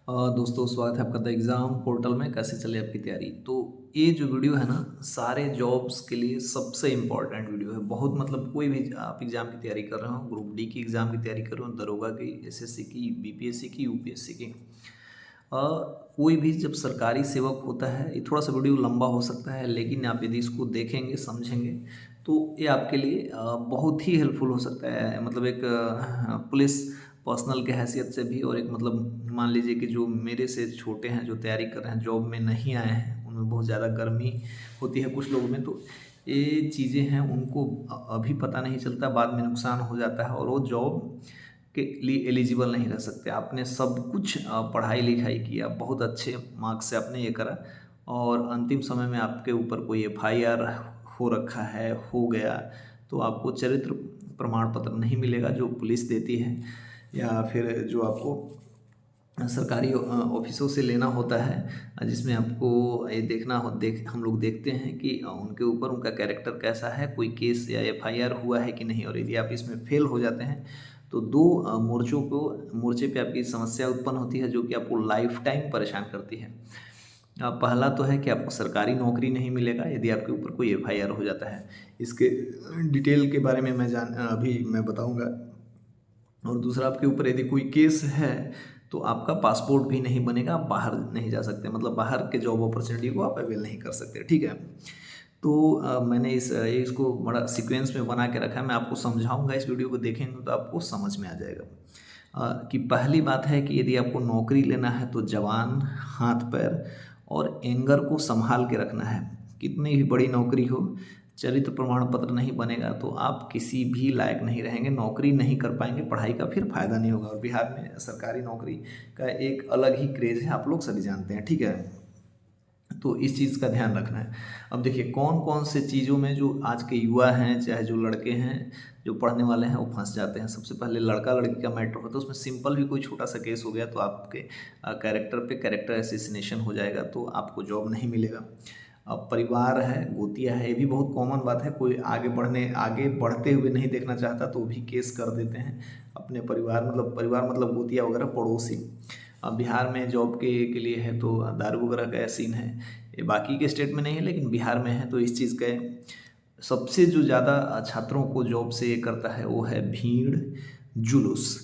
दोस्तों स्वागत है आपका द एग्ज़ाम पोर्टल में। कैसे चले आपकी तैयारी। तो ये जो वीडियो है ना, सारे जॉब्स के लिए सबसे इम्पॉर्टेंट वीडियो है। बहुत मतलब कोई भी आप एग्ज़ाम की तैयारी कर रहे हो, ग्रुप डी की एग्ज़ाम की तैयारी कर रहे हो, दरोगा की, एसएससी की, बीपीएससी की, यूपीएससी की, अ, कोई भी जब सरकारी सेवक होता है, ये थोड़ा सा वीडियो लंबा हो सकता है, लेकिन आप यदि इसको देखेंगे समझेंगे तो ये आपके लिए बहुत ही हेल्पफुल हो सकता है। मतलब एक पुलिस पर्सनल के हैसियत से भी, और एक मतलब मान लीजिए कि जो मेरे से छोटे हैं, जो तैयारी कर रहे हैं, जॉब में नहीं आए हैं, उनमें बहुत ज़्यादा गर्मी होती है कुछ लोगों में, तो ये चीज़ें हैं उनको अभी पता नहीं चलता, बाद में नुकसान हो जाता है और वो जॉब के लिए एलिजिबल नहीं रह सकते। आपने सब कुछ पढ़ाई लिखाई किया, बहुत अच्छे मार्क्स से आपने ये करा, और अंतिम समय में आपके ऊपर कोई एफआईआर हो रखा है, हो गया, तो आपको चरित्र प्रमाण पत्र नहीं मिलेगा जो पुलिस देती है, या फिर जो आपको सरकारी ऑफिसों से लेना होता है, जिसमें आपको ये देखना हो, हम लोग देखते हैं कि उनके ऊपर उनका कैरेक्टर कैसा है, कोई केस या एफआईआर हुआ है कि नहीं। और यदि आप इसमें फेल हो जाते हैं तो दो मोर्चे पे आपकी समस्या उत्पन्न होती है, जो कि आपको लाइफ टाइम परेशान करती है। पहला तो है कि आपको सरकारी नौकरी नहीं मिलेगा यदि आपके ऊपर कोई एफआईआर हो जाता है। इसके डिटेल के बारे में अभी मैं बताऊंगा। और दूसरा, आपके ऊपर यदि कोई केस है तो आपका पासपोर्ट भी नहीं बनेगा, आप बाहर नहीं जा सकते, मतलब बाहर के जॉब अपॉर्चुनिटी को आप अवेल नहीं कर सकते। ठीक है। तो मैंने इसको बड़ा सीक्वेंस में बना के रखा है, मैं आपको समझाऊंगा। इस वीडियो को देखेंगे तो आपको समझ में आ जाएगा कि पहली बात है कि यदि आपको नौकरी लेना है तो जवान, हाथ पैर और एंगर को संभाल के रखना है। कितनी भी बड़ी नौकरी हो, चरित्र प्रमाण पत्र नहीं बनेगा तो आप किसी भी लायक नहीं रहेंगे, नौकरी नहीं कर पाएंगे, पढ़ाई का फिर फायदा नहीं होगा। और बिहार में सरकारी नौकरी का एक अलग ही क्रेज है, आप लोग सभी जानते हैं। ठीक है। तो इस चीज़ का ध्यान रखना है। अब देखिए कौन कौन से चीज़ों में जो आज के युवा हैं, चाहे जो लड़के हैं, जो पढ़ने वाले हैं, वो फंस जाते हैं। सबसे पहले लड़का लड़की का मैटर होता है, उसमें सिंपल भी कोई छोटा सा केस हो गया तो आपके कैरेक्टर पे कैरेक्टर एसिसिनेशन हो जाएगा, तो आपको जॉब नहीं मिलेगा। अब परिवार है, गोतिया है, ये भी बहुत कॉमन बात है। कोई आगे बढ़ते हुए नहीं देखना चाहता तो भी केस कर देते हैं अपने परिवार मतलब गोतिया वगैरह, पड़ोसी। अब बिहार में जॉब के लिए है तो दारू वगैरह का सीन है, ये बाकी के स्टेट में नहीं है लेकिन बिहार में है। तो इस चीज़ का सबसे जो ज़्यादा छात्रों को जॉब से ये करता है वो है भीड़ जुलूस।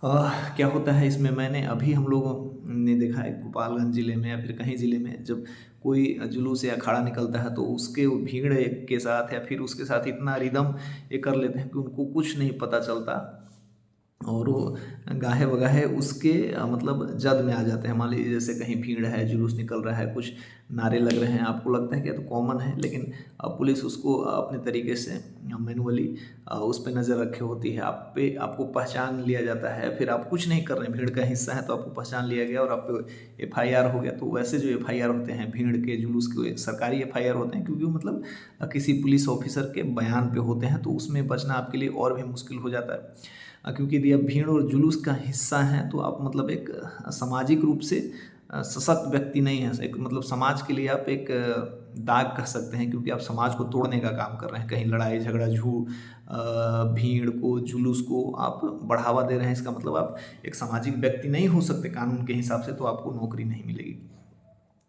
क्या होता है इसमें, मैंने अभी हम लोगों ने देखा है गोपालगंज ज़िले में या फिर कहीं ज़िले में, जब कोई जुलूस या अखाड़ा निकलता है तो उसके भीड़ के साथ या फिर उसके साथ इतना रिदम ये कर लेते हैं कि उनको कुछ नहीं पता चलता, और वो गाहे बगाहे उसके मतलब जद में आ जाते हैं। मान लीजिए जैसे कहीं भीड़ है, जुलूस निकल रहा है, कुछ नारे लग रहे हैं, आपको लगता है कि ये तो कॉमन है, लेकिन पुलिस उसको अपने तरीके से मैनुअली उस पर नज़र रखे होती है। आपको पहचान लिया जाता है, फिर आप कुछ नहीं कर रहे हैं, भीड़ का हिस्सा है तो आपको पहचान लिया गया और आप पे एफआईआर हो गया। तो वैसे जो एफआईआर होते हैं भीड़ के जुलूस के, सरकारी एफआईआर होते हैं, क्योंकि वो मतलब किसी पुलिस ऑफिसर के बयान पे होते हैं, तो उसमें बचना आपके लिए और भी मुश्किल हो जाता है। क्योंकि यदि आप भीड़ और जुलूस का हिस्सा हैं तो आप मतलब एक सामाजिक रूप से सशक्त व्यक्ति नहीं हैं, एक मतलब समाज के लिए आप एक दाग कह सकते हैं, क्योंकि आप समाज को तोड़ने का काम कर रहे हैं। कहीं लड़ाई झगड़ा भीड़ को, जुलूस को आप बढ़ावा दे रहे हैं, इसका मतलब आप एक सामाजिक व्यक्ति नहीं हो सकते कानून के हिसाब से, तो आपको नौकरी नहीं मिलेगी।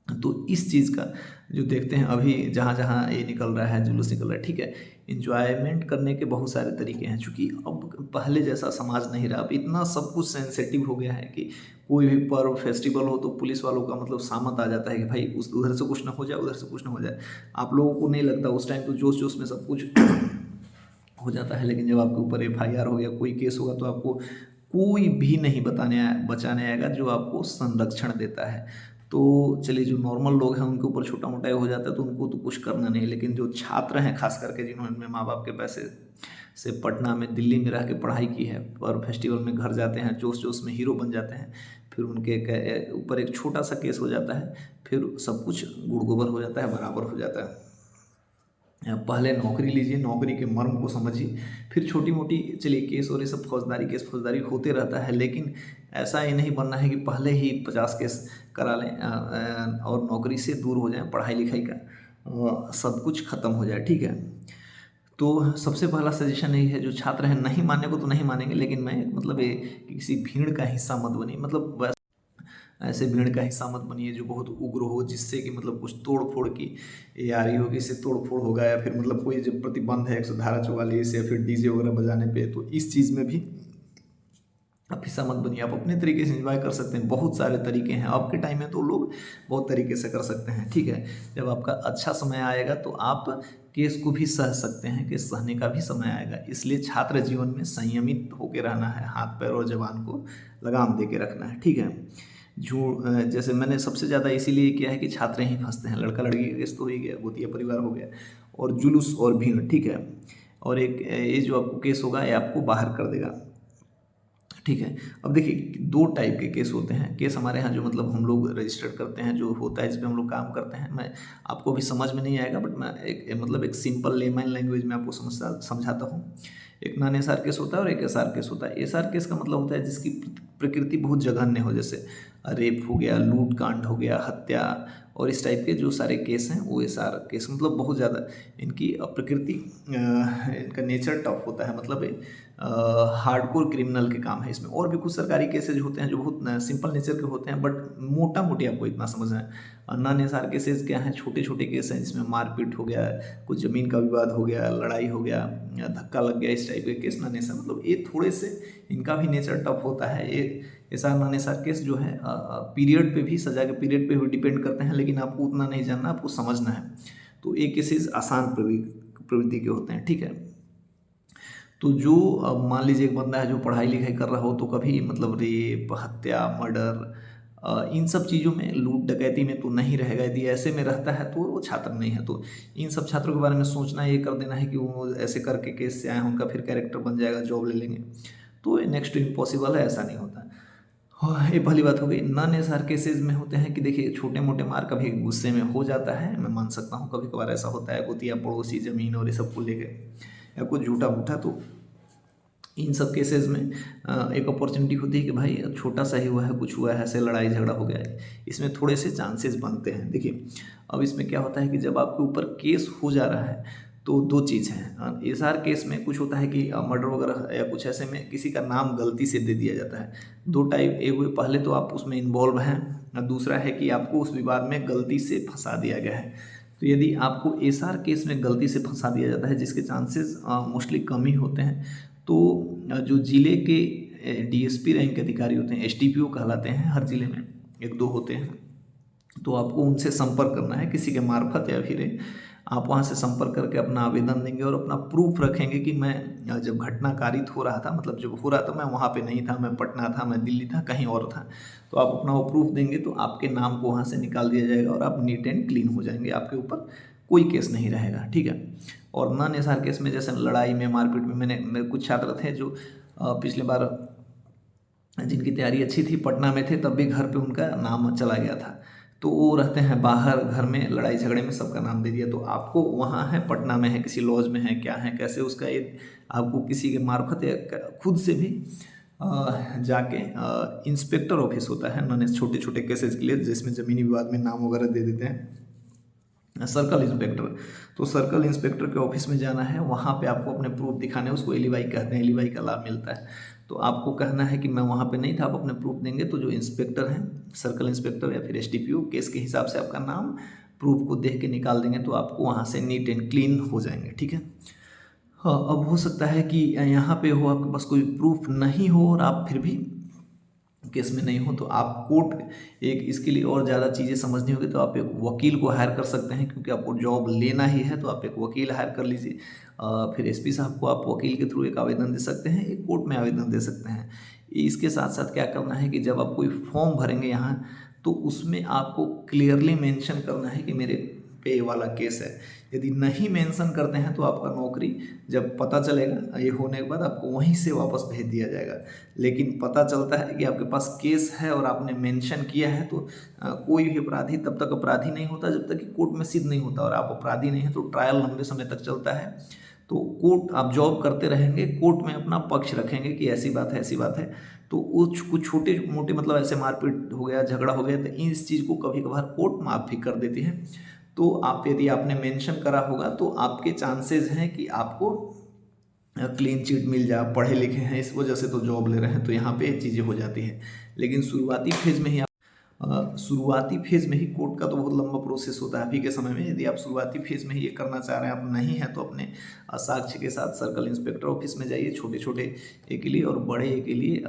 तो इस चीज़ का जो देखते हैं अभी, जहाँ जहाँ ये निकल रहा है, जुलूस निकल रहा है, ठीक है। इंजॉयमेंट करने के बहुत सारे तरीके हैं, चूँकि अब पहले जैसा समाज नहीं रहा, अब इतना सब कुछ सेंसिटिव हो गया है कि कोई भी पर्व फेस्टिवल हो तो पुलिस वालों का मतलब सामत आ जाता है कि भाई उस उधर से कुछ ना हो जाए, उधर से कुछ ना हो जाए। आप लोगों को नहीं लगता, उस टाइम तो जोश जोश में सब कुछ हो जाता है, लेकिन जब आपके ऊपर एफआईआर हो गया, कोई केस होगा, तो आपको कोई भी नहीं बचाने आएगा जो आपको संरक्षण देता है। तो चलिए, जो नॉर्मल लोग हैं उनके ऊपर छोटा मोटा हो जाता है तो उनको तो कुछ करना नहीं, लेकिन जो छात्र हैं खास करके, जिन्होंने माँ बाप के पैसे से पटना में, दिल्ली में रह के पढ़ाई की है, और फेस्टिवल में घर जाते हैं, जोश जोश में हीरो बन जाते हैं, फिर उनके ऊपर एक छोटा सा केस हो जाता है, फिर सब कुछ गुड़ गोबर हो जाता है, बराबर हो जाता है। पहले नौकरी लीजिए, नौकरी के मर्म को समझिए, फिर छोटी मोटी चलिए केस और ये सब फौजदारी होते रहता है, लेकिन ऐसा ये नहीं बनना है कि पहले ही 50 केस करा लें और नौकरी से दूर हो जाएं, पढ़ाई लिखाई का सब कुछ खत्म हो जाए। ठीक है। तो सबसे पहला सजेशन यही है, जो छात्र हैं नहीं मानने को तो नहीं मानेंगे, लेकिन मैं मतलब ये कि किसी भीड़ का हिस्सा मत बनिए। मतलब ऐसे भीड़ का हिस्सा मत बनिए जो बहुत उग्र हो, जिससे कि मतलब कुछ तोड़ फोड़ की ये आ रही हो कि इससे तोड़ फोड़ होगा, या फिर मतलब कोई जो प्रतिबंध है 144 या फिर डीजे वगैरह बजाने पे, तो इस चीज़ में भी आप हिस्सा मत बनिए। आप अपने तरीके से एंजॉय कर सकते हैं, बहुत सारे तरीके हैं आपके टाइम में, तो लोग बहुत तरीके से कर सकते हैं, ठीक है। जब आपका अच्छा समय आएगा तो आप केस को भी सह सकते हैं, केस सहने का भी समय आएगा। इसलिए छात्र जीवन में संयमित होकर रहना है, हाथ पैर और जबान को लगाम दे के रखना है, ठीक है। जैसे मैंने सबसे ज़्यादा इसीलिए किया है कि छात्र ही फंसते हैं, लड़का लड़की का केस तो हो ही गया, भूतिया परिवार हो गया, और जुलूस और भीड़, ठीक है। और एक ये जो आपको केस होगा ये आपको बाहर कर देगा, ठीक है। अब देखिए 2 टाइप के केस होते हैं। केस हमारे यहाँ जो मतलब हम लोग रजिस्टर्ड करते हैं, जो होता है जिसमें हम लोग काम करते हैं, मैं आपको भी समझ में नहीं आएगा, बट मैं एक सिंपल लेमैन लैंग्वेज में आपको समझाता हूँ। एक नॉन एसआर केस होता है और एक एसआर केस होता है। एसआर केस का मतलब होता है जिसकी प्रकृति बहुत जघन्य हो, जैसे रेप हो गया, लूट कांड हो गया, हत्या, और इस टाइप के जो सारे केस हैं वो एसआर केस, मतलब बहुत ज़्यादा इनकी प्रकृति, इनका नेचर टफ होता है, मतलब हार्डकोर क्रिमिनल के काम है इसमें। और भी कुछ सरकारी केसेज होते हैं जो बहुत सिंपल नेचर के होते हैं, बट मोटा मोटी आपको इतना समझना है। नॉन एसआर केसेज क्या हैं, छोटे छोटे केस हैं जिसमें मारपीट हो गया, कुछ ज़मीन का विवाद हो गया, लड़ाई हो गया, धक्का लग गया, इस टाइप के केस नॉन एसआर, मतलब ये थोड़े से इनका भी नेचर टफ होता है। ये एसआर नॉन एसआर केस जो है पीरियड पे भी, सजा के पीरियड पे भी डिपेंड करते हैं, लेकिन आपको उतना नहीं जानना, आपको समझना है। तो ये केसेस आसान प्रवृत्ति के होते हैं, ठीक है। तो जो मान लीजिए एक बंदा है जो पढ़ाई लिखाई कर रहा हो, तो कभी मतलब रेप, हत्या, मर्डर, इन सब चीज़ों में, लूट डकैती में तो नहीं रहेगा। यदि ऐसे में रहता है तो वो छात्र नहीं है। तो इन सब छात्रों के बारे में सोचना, ये कर देना है कि वो ऐसे करके केस से आए हैं, उनका फिर कैरेक्टर बन जाएगा, जॉब ले लेंगे, तो ये नेक्स्ट टू इम्पॉसिबल है, ऐसा नहीं होता। हाँ, ये पहली बात हो गई। नॉन एसआर केसेज में होते हैं कि देखिए छोटे मोटे मार कभी गुस्से में हो जाता है, मैं मान सकता हूँ, कभी कभार ऐसा होता है, गोतिया पड़ोसी, ज़मीन और ये सब को लेके या कुछ झूठा मूठा, तो इन सब केसेस में एक अपॉर्चुनिटी होती है कि भाई छोटा सा ही हुआ है, कुछ हुआ है, ऐसे लड़ाई झगड़ा हो गया है, इसमें थोड़े से चांसेस बनते हैं। देखिए अब इसमें क्या होता है कि जब आपके ऊपर केस हो जा रहा है तो 2 चीज़ हैं। एसआर केस में कुछ होता है कि मर्डर वगैरह या कुछ ऐसे में किसी का नाम गलती से दे दिया जाता है। 2 टाइप, एक हुए पहले तो आप उसमें इन्वॉल्व हैं, और दूसरा है कि आपको उस विवाद में गलती से फंसा दिया गया है। तो यदि आपको एसआर केस में गलती से फंसा दिया जाता है, जिसके चांसेस मोस्टली कम ही होते हैं, तो जो जिले के डीएसपी रैंक के अधिकारी होते हैं, एसडीपीओ कहलाते हैं, हर जिले में 1-2 होते हैं, तो आपको उनसे संपर्क करना है किसी के मार्फत, या फिर आप वहाँ से संपर्क करके अपना आवेदन देंगे और अपना प्रूफ रखेंगे कि मैं जब घटना कारित हो रहा था, मतलब जब हो रहा था मैं वहाँ पे नहीं था, मैं पटना था, मैं दिल्ली था, कहीं और था, तो आप अपना वो प्रूफ देंगे तो आपके नाम को वहाँ से निकाल दिया जाएगा और आप नीट एंड क्लीन हो जाएंगे, आपके ऊपर कोई केस नहीं रहेगा, ठीक है। और नॉन एसआर केस में जैसे लड़ाई में, मारपीट में, मेरे कुछ छात्र थे जो पिछले बार जिनकी तैयारी अच्छी थी, पटना में थे, तब भी घर पे उनका नाम चला गया था, तो वो रहते हैं बाहर, घर में लड़ाई झगड़े में सबका नाम दे दिया। तो आपको वहाँ है, पटना में है, किसी लॉज में है, क्या है, कैसे, उसका ये आपको किसी के मार्फत या खुद से भी जाके इंस्पेक्टर ऑफिस होता है नॉन, छोटे छोटे केसेस के लिए जिसमें ज़मीनी विवाद में नाम वगैरह दे देते हैं, सर्कल इंस्पेक्टर, तो सर्कल इंस्पेक्टर के ऑफिस में जाना है, वहाँ पे आपको अपने प्रूफ दिखाने हैं, उसको एलीवाई कहते हैं, एलीवाई का लाभ मिलता है। तो आपको कहना है कि मैं वहाँ पे नहीं था, आप अपने प्रूफ देंगे, तो जो इंस्पेक्टर हैं, सर्कल इंस्पेक्टर या फिर एसडीपीओ, केस के हिसाब से आपका नाम प्रूफ को देख के निकाल देंगे, तो आपको वहाँ से नीट एंड क्लीन हो जाएंगे, ठीक है। हाँ, अब हो सकता है कि यहाँ पे हो, आपके पास कोई प्रूफ नहीं हो और आप फिर भी केस में नहीं हो, तो आप कोर्ट, एक इसके लिए और ज़्यादा चीज़ें समझनी होगी तो आप एक वकील को हायर कर सकते हैं, क्योंकि आपको जॉब लेना ही है, तो आप एक वकील हायर कर लीजिए। फिर एसपी साहब को आप वकील के थ्रू एक आवेदन दे सकते हैं, एक कोर्ट में आवेदन दे सकते हैं। इसके साथ साथ क्या करना है कि जब आप कोई फॉर्म भरेंगे यहाँ, तो उसमें आपको क्लियरली मेंशन करना है कि मेरे पे वाला केस है। यदि नहीं मेंशन करते हैं तो आपका नौकरी जब पता चलेगा ये होने के बाद आपको वहीं से वापस भेज दिया जाएगा। लेकिन पता चलता है कि आपके पास केस है और आपने मेंशन किया है, तो कोई भी अपराधी तब तक अपराधी नहीं होता जब तक कि कोर्ट में सिद्ध नहीं होता, और आप अपराधी नहीं हैं तो ट्रायल लंबे समय तक चलता है। तो कोर्ट, आप जॉब करते रहेंगे, कोर्ट में अपना पक्ष रखेंगे कि ऐसी बात है, ऐसी बात है, तो वो कुछ छोटे मोटे मतलब ऐसे मारपीट हो गया, झगड़ा हो गया, तो इस चीज़ को कभी कभार कोर्ट माफ़ भी कर देती है। तो आप, यदि आपने मेंशन करा होगा तो आपके चांसेस हैं कि आपको क्लीन चिट मिल जाए, पढ़े लिखे हैं इस वजह से तो जॉब ले रहे हैं, तो यहाँ पे चीज़ें हो जाती हैं। लेकिन शुरुआती फेज में ही शुरुआती फेज़ में ही कोर्ट का तो बहुत लंबा प्रोसेस होता है अभी के समय में। यदि आप शुरुआती फेज़ में ही ये करना चाह रहे हैं, आप नहीं हैं, तो अपने साक्ष्य के साथ सर्कल इंस्पेक्टर ऑफिस में जाइए, छोटे छोटे ए के लिए, और बड़े ए के लिए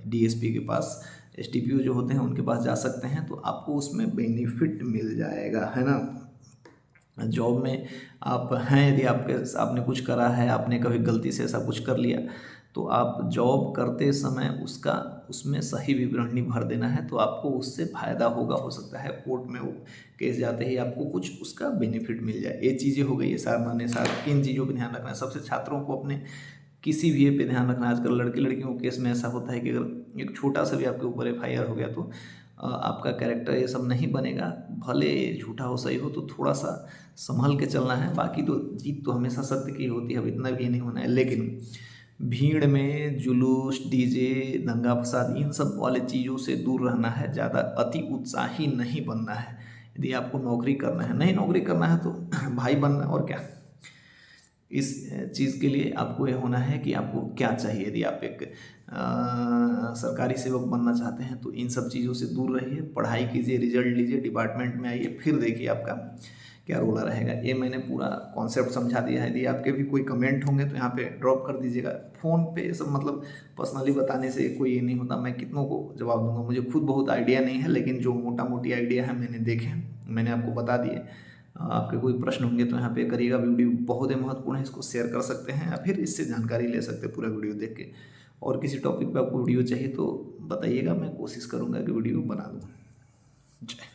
डीएसपी के पास, एसडीपीओ जो होते हैं उनके पास जा सकते हैं, तो आपको उसमें बेनिफिट मिल जाएगा, है ना। जॉब में आप हैं, यदि आपने कुछ करा है, आपने कभी गलती से ऐसा कुछ कर लिया, तो आप जॉब करते समय उसमें सही विवरणी भर देना है, तो आपको उससे फ़ायदा होगा। हो सकता है कोर्ट में वो केस जाते ही आपको कुछ उसका बेनिफिट मिल जाए। ये चीज़ें हो गई है सामान्य इन चीज़ों पर ध्यान रखना है। सबसे छात्रों को अपने किसी भी पे ध्यान रखना। आजकल लड़के लड़कियों के केस में ऐसा होता है कि अगर एक छोटा सा भी आपके ऊपर एफआईआर हो गया, तो आपका कैरेक्टर ये सब नहीं बनेगा। भले झूठा हो सही हो, तो थोड़ा सा संभल के चलना है। बाकी तो जीत तो हमेशा सत्य की होती है, अब इतना भी नहीं होना है। लेकिन भीड़ में जुलूस, डीजे, दंगा फसाद, इन सब वाले चीज़ों से दूर रहना है। ज़्यादा अति उत्साही नहीं बनना है। यदि आपको नौकरी करना है, नहीं नौकरी करना है, तो भाई बनना, और क्या। इस चीज़ के लिए आपको ये होना है कि आपको क्या चाहिए। यदि आप एक सरकारी सेवक बनना चाहते हैं, तो इन सब चीज़ों से दूर रहिए, पढ़ाई कीजिए, रिजल्ट लीजिए, डिपार्टमेंट में आइए, फिर देखिए आपका क्या रोल रहेगा। ये मैंने पूरा कॉन्सेप्ट समझा दिया है। यदि आपके भी कोई कमेंट होंगे तो यहाँ पे ड्रॉप कर दीजिएगा। फ़ोन पे सब मतलब पर्सनली बताने से कोई ये नहीं होता, मैं कितनों को जवाब दूंगा। मुझे खुद बहुत आइडिया नहीं है, लेकिन जो मोटा मोटी आइडिया है मैंने देखे हैं, मैंने आपको बता दिए। आपके कोई प्रश्न होंगे तो यहाँ पे करिएगा। वीडियो बहुत ही महत्वपूर्ण है, इसको शेयर कर सकते हैं, या फिर इससे जानकारी ले सकते हैं पूरा वीडियो देख के। और किसी टॉपिक पे आपको वीडियो चाहिए तो बताइएगा, मैं कोशिश करूँगा कि वीडियो बना दूँ। जय